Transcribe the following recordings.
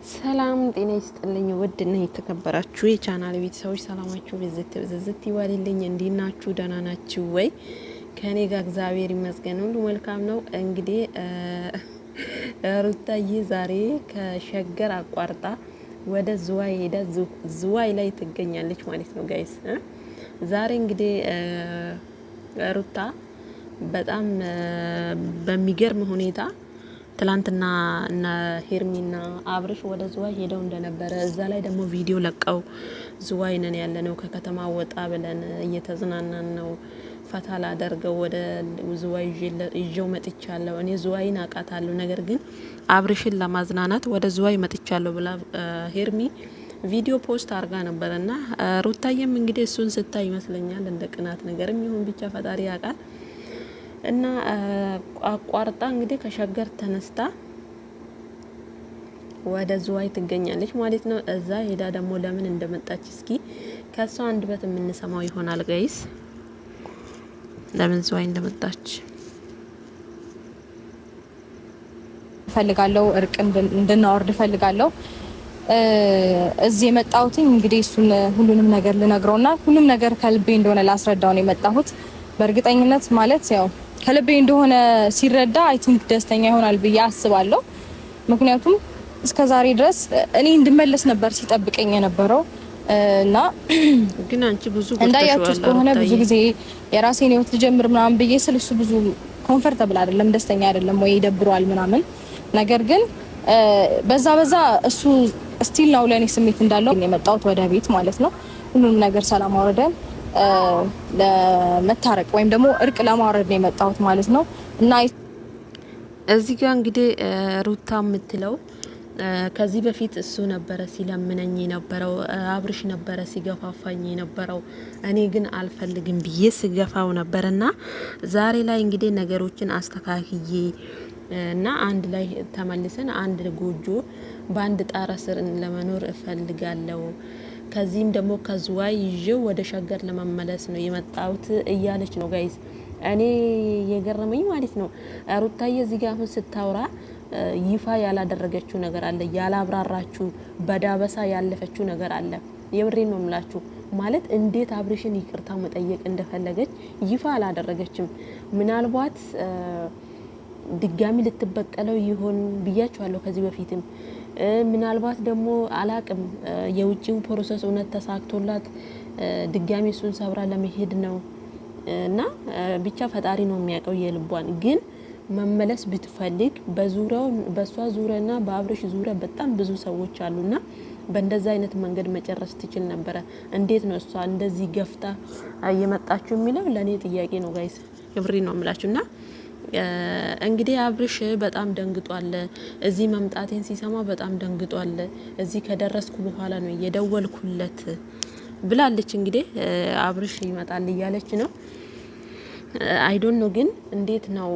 ሰላም ጤና ይስጥልኝ ውድና የተከበራችሁ የቻናል ቤተሰቦች ሰላማችሁ በዝት ይዋልልኝ። እንዴት ናችሁ? ደህና ናችሁ ወይ? ከኔ ጋር እግዚአብሔር ይመስገን ሁሉ መልካም ነው። እንግዲህ ሩታዬ ዛሬ ከሸገር አቋርጣ ወደ ዝዋይ ሄዳ ዝዋይ ላይ ትገኛለች ማለት ነው ጋይስ። ዛሬ እንግዲህ ሩታ በጣም በሚገርም ሁኔታ ትላንትና እና ሄርሚና አብርሽ ወደ ዝዋይ ሄደው እንደነበረ እዛ ላይ ደግሞ ቪዲዮ ለቀው ዝዋይ ነን ያለነው ከከተማ ወጣ ብለን እየተዝናናን ነው ፈታ ላደርገው ወደ ዝዋይ ይዤው መጥቻለሁ። እኔ ዝዋይን አውቃታለሁ፣ ነገር ግን አብርሽን ለማዝናናት ወደ ዝዋይ መጥቻለሁ ብላ ሄርሚ ቪዲዮ ፖስት አርጋ ነበርና ሩታዬም እንግዲህ እሱን ስታይ ይመስለኛል እንደ ቅናት ነገርም ይሁን ብቻ ፈጣሪ ያውቃል እና አቋርጣ እንግዲህ ከሸገር ተነስታ ወደ ዝዋይ ትገኛለች ማለት ነው። እዛ ሄዳ ደግሞ ለምን እንደመጣች እስኪ ከሷ አንደበት የምንሰማው ይሆናል ጋይስ። ለምን ዝዋይ እንደመጣች ፈልጋለሁ፣ እርቅ እንድናወርድ ፈልጋለሁ። እዚህ የመጣሁት እንግዲህ እሱን ሁሉንም ነገር ልነግረውና ሁሉም ነገር ከልቤ እንደሆነ ላስረዳው ነው የመጣሁት። በእርግጠኝነት ማለት ያው ከልቤ እንደሆነ ሲረዳ አይ ቲንክ ደስተኛ ይሆናል ብዬ አስባለሁ። ምክንያቱም እስከዛሬ ድረስ እኔ እንድመለስ ነበር ሲጠብቀኝ የነበረው እና ግን አንቺ ብዙ እንዳያችሁት ከሆነ ብዙ ጊዜ የራሴን ህይወት ልጀምር ምናምን ብዬ ስለሱ ብዙ ኮምፎርታብል አይደለም፣ ደስተኛ አይደለም ወይ ይደብረዋል ምናምን። ነገር ግን በዛ እሱ ስቲል ነው ለኔ ስሜት እንዳለው የመጣሁት ወደ ቤት ማለት ነው። ሁሉንም ነገር ሰላም አወረደን ለመታረቅ ወይም ደግሞ እርቅ ለማውረድ ነው የመጣሁት ማለት ነው። እና እዚህ ጋር እንግዲህ ሩታ የምትለው ከዚህ በፊት እሱ ነበረ ሲለምነኝ የነበረው፣ አብርሽ ነበረ ሲገፋፋኝ የነበረው፣ እኔ ግን አልፈልግም ብዬ ስገፋው ነበርና ዛሬ ላይ እንግዲህ ነገሮችን አስተካክዬ እና አንድ ላይ ተመልሰን አንድ ጎጆ በአንድ ጣራ ስር ለመኖር እፈልጋለሁ። ከዚህም ደግሞ ከዝዋይ ይዤው ወደ ሸገር ለመመለስ ነው የመጣሁት እያለች ነው ጋይስ። እኔ የገረመኝ ማለት ነው ሩታዬ እዚህ ጋር አሁን ስታወራ ይፋ ያላደረገችው ነገር አለ፣ ያላብራራችው በዳበሳ ያለፈችው ነገር አለ። የምሬን ነው የምላችሁ። ማለት እንዴት አብርሽን ይቅርታ መጠየቅ እንደፈለገች ይፋ አላደረገችም። ምናልባት ድጋሚ ልትበቀለው ይሆን ብያችኋለሁ ከዚህ በፊትም። ምናልባት ደግሞ አላቅም የውጪው ፕሮሰስ እውነት ተሳክቶላት ድጋሚ እሱን ሰብራ ለመሄድ ነው እና ብቻ ፈጣሪ ነው የሚያውቀው የልቧን። ግን መመለስ ብትፈልግ በዙሪያው በሷ ዙሪያና በአብርሽ ዙሪያ በጣም ብዙ ሰዎች አሉና በእንደዛ አይነት መንገድ መጨረስ ትችል ነበረ። እንዴት ነው እሷ እንደዚህ ገፍታ እየመጣችሁ የሚለው ለኔ ጥያቄ ነው ጋይስ። ይብሪ ነው የምላችሁና እንግዲህ አብርሽ በጣም ደንግጧል። እዚህ መምጣቴን ሲሰማ በጣም ደንግጧል። እዚህ ከደረስኩ በኋላ ነው የደወልኩለት ብላለች። እንግዲህ አብርሽ ይመጣል እያለች ነው። አይዶን ነው ግን እንዴት ነው?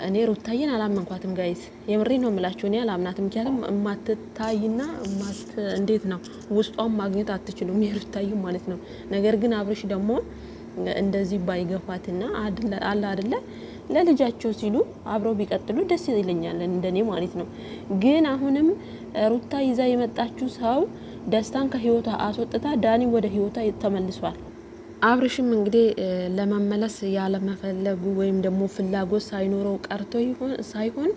እኔ ሩታዬን አላመንኳትም ጋይስ፣ የምሬ ነው የምላችሁ። እኔ አላምናትም። ምክንያቱም እማትታይና እንዴት ነው ውስጧን ማግኘት አትችሉም የሩታዬ ማለት ነው። ነገር ግን አብርሽ ደግሞ እንደዚህ ባይገፋትና አለ አይደለ ለልጃቸው ሲሉ አብረው ቢቀጥሉ ደስ ይለኛል እንደኔ ማለት ነው። ግን አሁንም ሩታ ይዛ የመጣችው ሰው ደስታን ከህይወቷ አስወጥታ ዳኒ ወደ ህይወቷ ተመልሷል። አብርሽም እንግዲህ ለመመለስ ያለመፈለጉ ወይም ደግሞ ፍላጎት ሳይኖረው ቀርቶ ሳይሆን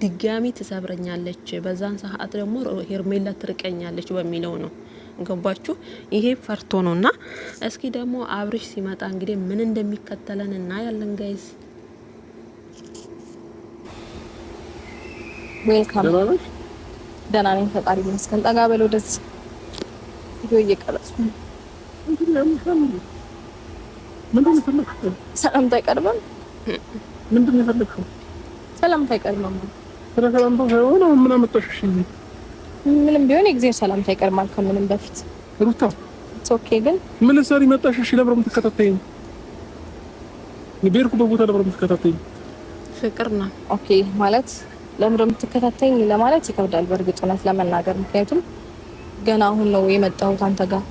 ድጋሚ ትሰብረኛለች፣ በዛን ሰዓት ደግሞ ሄርሜላ ትርቀኛለች በሚለው ነው። ገባችሁ? ይሄ ፈርቶ ነውና እስኪ ደግሞ አብርሽ ሲመጣ እንግዲህ ምን እንደሚከተለን እናያለን ጋይስ። ዌልካም። ደህና ነኝ ፈጣሪ ይመስገን። ጠጋ በለው ደስ ቪዲዮ እየቀረጽኩ ነው። ምንድን ነው የፈለግሽው? ሰላምታ አይቀርብም? ምንድን ነው የፈለግሽው? ሰላምታ አይቀርብም? ሰላምታ ሳይሆን ምን አመጣሽ? ምንም ቢሆን የጊዜ ሰላምታ አይቀርማል ከምንም በፊት። ሩታ ኦኬ። ግን ምን ሰሪ መጣሽ? እሺ ለብሮ የምትከታተይኝ በሄድኩበት ቦታ ለብሮ የምትከታተይኝ ፍቅር ነው። ኦኬ ማለት ለምሮ የምትከታተይኝ ለማለት ይከብዳል በእርግጥ እውነት ለመናገር። ምክንያቱም ገና አሁን ነው የመጣሁት አንተ ጋር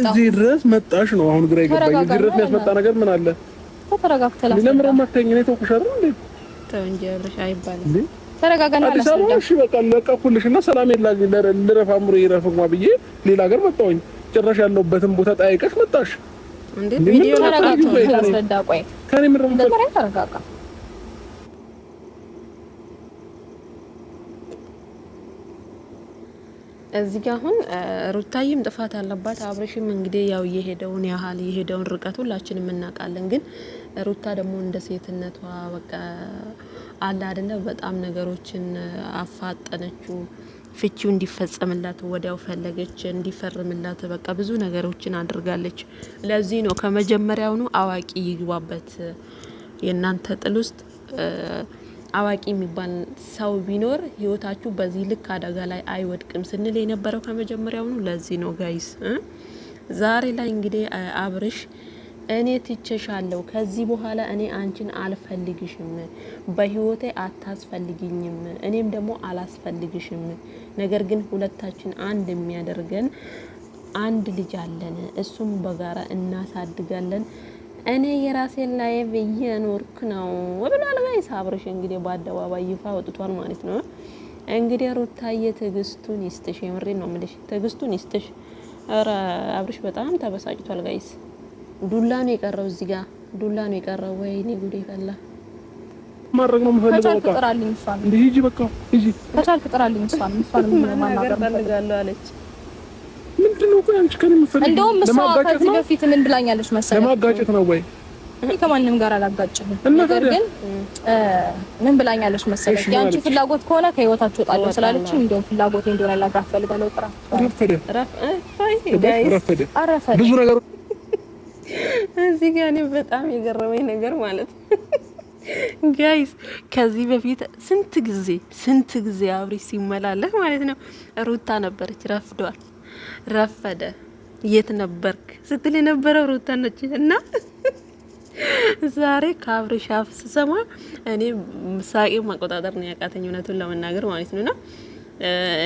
ዛሬ ድረስ መጣሽ ነው አሁን ግራ ይገባኝ። እዚህ ድረስ የሚያስመጣ ነገር ምን አለ? ተረጋግተላ ለምሮ ማተኝ ነው ተውኩሽ አይደል እንዴ? ተው እንጂ አብርሽ አይባልም። ተረጋጋና አላስረዳም። እሺ በቃ ለቀኩልሽና ሰላም የላኝ ለረፋምሩ ይረፍማ ብዬ ሌላ ሀገር መጣሁኝ። ጭራሽ ያለሁበትን ቦታ ጠይቀሽ መጣሽ እንዴ? ቪዲዮ አላስረዳ። ቆይ ከኔ ምንም ተረጋጋ። እዚህ ጋር አሁን ሩታዬም ጥፋት አለባት። አብርሽም እንግዲህ ያው የሄደውን ርቀት ሁላችንም እናውቃለን። ግን ሩታ ደግሞ እንደ ሴትነቷ በቃ አለ አይደለ በጣም ነገሮችን አፋጠነችው። ፍቺው እንዲፈጸምላት ወዲያው ፈለገች፣ እንዲፈርምላት በቃ ብዙ ነገሮችን አድርጋለች። ለዚህ ነው ከመጀመሪያውኑ አዋቂ ይግባበት የእናንተ ጥል ውስጥ አዋቂ የሚባል ሰው ቢኖር ህይወታችሁ በዚህ ልክ አደጋ ላይ አይወድቅም ስንል የነበረው ከመጀመሪያውኑ ለዚህ ነው ጋይስ። ዛሬ ላይ እንግዲህ አብርሽ እኔ ትቼሻለሁ፣ ከዚህ በኋላ እኔ አንቺን አልፈልግሽም፣ በህይወቴ አታስፈልግኝም፣ እኔም ደግሞ አላስፈልግሽም። ነገር ግን ሁለታችን አንድ የሚያደርገን አንድ ልጅ አለን፣ እሱም በጋራ እናሳድጋለን። እኔ የራሴን ላይፍ እየኖርኩ ነው ብሏል ጋይስ። አብርሽ እንግዲህ በአደባባይ ይፋ ወጥቷል ማለት ነው። እንግዲህ ሩታዬ ትዕግስቱን ይስጥሽ፣ የምሬን ነው የምልሽ፣ ትዕግስቱን ይስጥሽ። ኧረ አብርሽ በጣም ተበሳጭቷል ጋይስ። ዱላ ነው የቀረው እዚህ ጋር ዱላ ነው የቀረው። ወይኔ ጉዴ ፈላ። ማድረግ ነው የምፈልገው በቃ ጥራልኝ እሷን እንዴ ሂጂ በቃ ሂጂ ከቻልክ ጥራልኝ እሷን ማናገር ፈልጋለሁ አለች። ምንድነው ቆይ አንቺ ከኔ የምትፈልጊው? እንደውም እሷ ከዚህ በፊት ምን ብላኛለች መሰለኝ? ለማጋጨት ነው ወይ? እኔ ከማንም ጋር አላጋጭም። ነገር ግን ምን ብላኛለች መሰለኝ? ያንቺ ፍላጎት ከሆነ ከህይወታችሁ ወጣለሁ ስላለች እንደውም ፍላጎቴ እንደሆነ ላጋፍ ፈልጋለሁ። ጥራ ረፈደ ብዙ ነገር እዚህ ጋር እኔ በጣም የገረመኝ ነገር ማለት ጋይስ ከዚህ በፊት ስንት ጊዜ አብርሽ ሲመላለስ ማለት ነው ሩታ ነበረች ረፈደ የት ነበርክ ስትል የነበረው ሩታ ነች። እና ዛሬ ከአብርሽ አፍ ስሰማ እኔ ሳቄ ማቆጣጠር ነው ያቃተኝ እውነቱን ለመናገር ማለት ነውና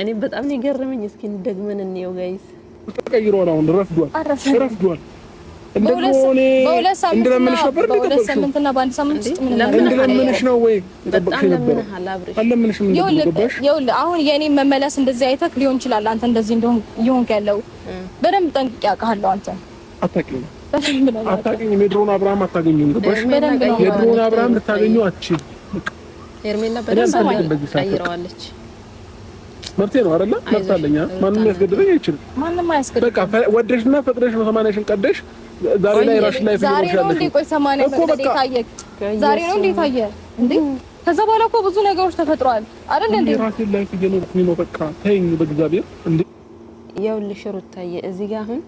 እኔ በጣም ነው የገረመኝ። እስኪ ደግመን እንየው ጋይስ። ተቀይሯል። አሁን ረፍዷል። እንደለምንሽ ሳምንትና በአንድ ሳምንት ውስጥ ምን እንደለምንሽ ነው ወይ ተጠብቀሽ ነበር? አለምንሽም እንደገባሽ አሁን የኔ መመለስ እንደዚህ አይተክ ሊሆን ይችላል። አንተ እንደዚህ እንደሆን ይሆን ያለው በደንብ ጠንቅቄ አውቃለሁ። አንተ አታውቂኝም። የድሮውን አብርሃም አታገኙም። ገባሽ? የድሮውን አብርሃም ልታገኙ አትችልም። ሄርሜላ በደንብ ቀይረዋለች። መብቴ ነው አይደለ? መብት አለኝ። ማንንም ያስገድደኝ አይችልም። ማንንም አያስገድደኝ። በቃ ወደሽና ፈቅደሽ ነው 80ሺን ቀደሽ ዛሬ ላይ ራስሽ ላይ ዛሬ ነው እንዴ? ቆይ 80 ፈቅደሽ ታየክ ዛሬ ነው እንዴ ታየ እንዴ? ከዛ በኋላ እኮ ብዙ ነገሮች ተፈጥሯል አይደል እንዴ? ራስሽ ላይ እየኖርኩኝ ነው። በቃ ተይኝ በእግዚአብሔር እንዴ። ይኸውልሽ ሩታዬ እዚህ ጋር አሁን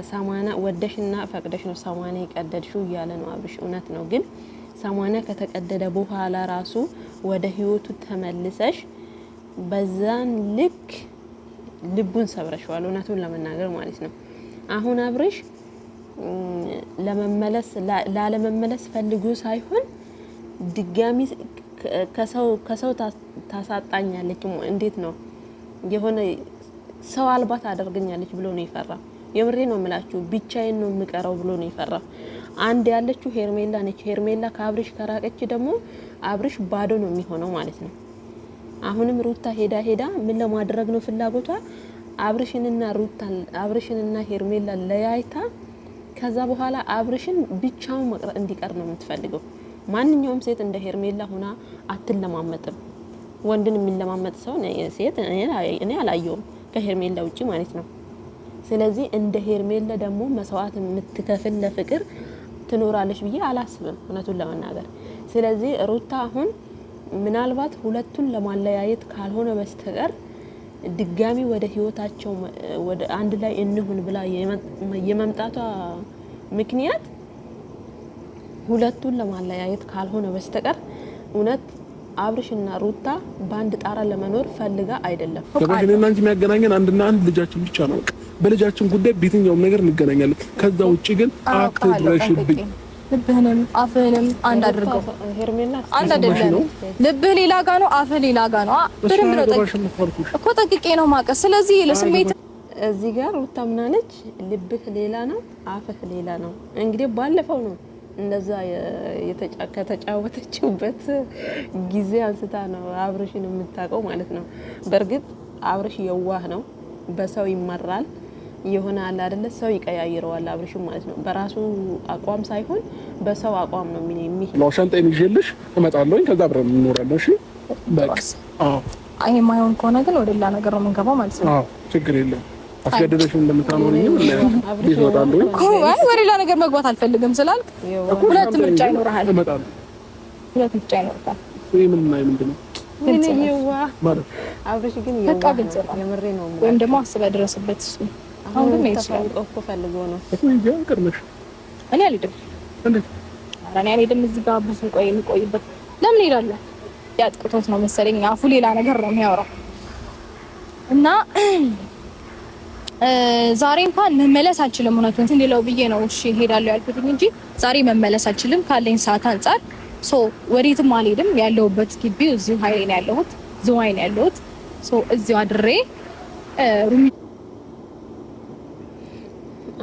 80 ወደሽና ፈቅደሽ ነው 80 የቀደድሽው እያለ ነው አብርሽ። እውነት ነው። ግን 80 ከተቀደደ በኋላ ራሱ ወደ ህይወቱ ተመልሰሽ በዛን ልክ ልቡን ሰብረሽዋል። እውነቱን ለመናገር ማለት ነው። አሁን አብርሽ ላለመመለስ ፈልጉ ሳይሆን ድጋሚ ከሰው ታሳጣኛለች፣ እንዴት ነው የሆነ ሰው አልባ ታደርገኛለች ብሎ ነው የፈራው። የምሬ ነው የምላችሁ፣ ብቻዬን ነው የምቀረው ብሎ ነው የፈራው። አንድ ያለችው ሄርሜላ ነች። ሄርሜላ ከአብርሽ ከራቀች ደግሞ አብርሽ ባዶ ነው የሚሆነው ማለት ነው። አሁንም ሩታ ሄዳ ምን ለማድረግ ነው ፍላጎቷ? አብርሽንና ሄርሜላ ለያይታ ከዛ በኋላ አብርሽን ብቻውን እንዲቀር ነው የምትፈልገው። ማንኛውም ሴት እንደ ሄርሜላ ሆና አትለማመጥም። ወንድን የሚለማመጥ ሰው ሴት እኔ አላየውም ከሄርሜላ ውጪ ማለት ነው። ስለዚህ እንደ ሄርሜላ ደግሞ መስዋዕት የምትከፍል ለፍቅር ትኖራለች ብዬ አላስብም እውነቱን ለመናገር። ስለዚህ ሩታ አሁን ምናልባት ሁለቱን ለማለያየት ካልሆነ በስተቀር ድጋሚ ወደ ህይወታቸው ወደ አንድ ላይ እንሁን ብላ የመምጣቷ ምክንያት ሁለቱን ለማለያየት ካልሆነ በስተቀር እውነት አብርሽና ሩታ በአንድ ጣራ ለመኖር ፈልጋ አይደለም። ገባሽ? እኔና አንቺ የሚያገናኘን አንድና አንድ ልጃችን ብቻ ነው። በልጃችን ጉዳይ በየትኛውም ነገር እንገናኛለን። ከዛ ውጪ ግን አትድረሽብኝ። ልብህንም አፍህንም አንድ አድርገው። ሄርሜላ አንድ አይደለም። ልብህ ሌላ ጋር ነው፣ አፍህ ሌላ ጋር ነው። በደንብ ነው እኮ ጠንቅቄ ነው ማቀስ። ስለዚህ ለስሜት እዚህ ጋር ሩታ ምናለች? ልብህ ሌላ ነው፣ አፍህ ሌላ ነው። እንግዲህ ባለፈው ነው እንደዛ ከተጫወተችበት ጊዜ አንስታ ነው አብርሽን የምታውቀው ማለት ነው። በእርግጥ አብርሽ የዋህ ነው፣ በሰው ይመራል፣ የሆነ አለ አይደለ ሰው ይቀያይረዋል አብርሽም ማለት ነው። በራሱ አቋም ሳይሆን በሰው አቋም ነው የሚሄደው። ሻንጣዬን ይዤልሽ እመጣለሁ፣ ከዛ አብረን እንኖራለን። እሺ በቃ አይ የማይሆን ከሆነ ግን ወደ ሌላ ነገር ነው የምንገባው ማለት ነው። ችግር የለም። አስገደደሽ እንደምታኖርኝ ቤት እወጣለሁ እኮ። አይ ወደ ሌላ ነገር መግባት አልፈልግም ስላልክ ሁለት ምርጫ ይኖርሃል። እመጣለሁ። ሁለት ምርጫ ይኖርሃል። ይሄ ምንድን ነው? ማለት አብርሽ ግን የምሬ ነው። ወይም ደግሞ አስበህ ድረስበት። እሱ አሁን ግን ተሳውቀው እኮ ፈልጎ ነው እኮ እንጂ ቅርነሽ እኔ አልሄድም። እንዴት? ኧረ እኔ አልሄድም። እዚህ ጋር ብዙ የሚቆይበት ለምን እሄዳለሁ? ያጥቅቶት ነው መሰለኝ አፉ ሌላ ነገር ነው የሚያወራው። እና ዛሬ እንኳን መመለስ አልችልም። እውነቱን እንትን ሌላው ብዬ ነው እሺ እሄዳለሁ ያልኩት እንጂ ዛሬ መመለስ አልችልም ካለኝ ሰዓት አንፃር። ወዴትም አልሄድም። ያለሁበት ግቢው እዚሁ ሀይሌ ነው ያለሁት፣ ዝዋይ ነው ያለሁት። እዚሁ አድሬ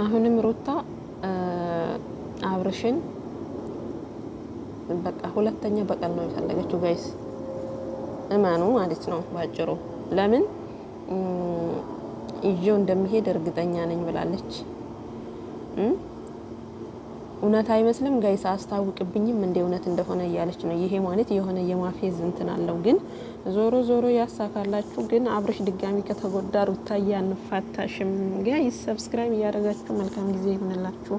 አሁንም ሩታ አብርሽን በቃ ሁለተኛ በቀል ነው የፈለገችው። ጋይስ እማኑ ማለት ነው ባጭሩ። ለምን ይዤው እንደሚሄድ እርግጠኛ ነኝ ብላለች። እውነት አይመስልም ጋይስ፣ አስታውቅብኝም እንደ እውነት እንደሆነ እያለች ነው። ይሄ ማለት የሆነ የማፌዝ እንትን አለው። ግን ዞሮ ያሳካላችሁ። ግን አብርሽ ድጋሚ ከተጎዳ ሩታዬ አንፋታሽም። ጋይስ ሰብስክራይብ እያደረጋችሁ መልካም ጊዜ ይሁንላችሁ።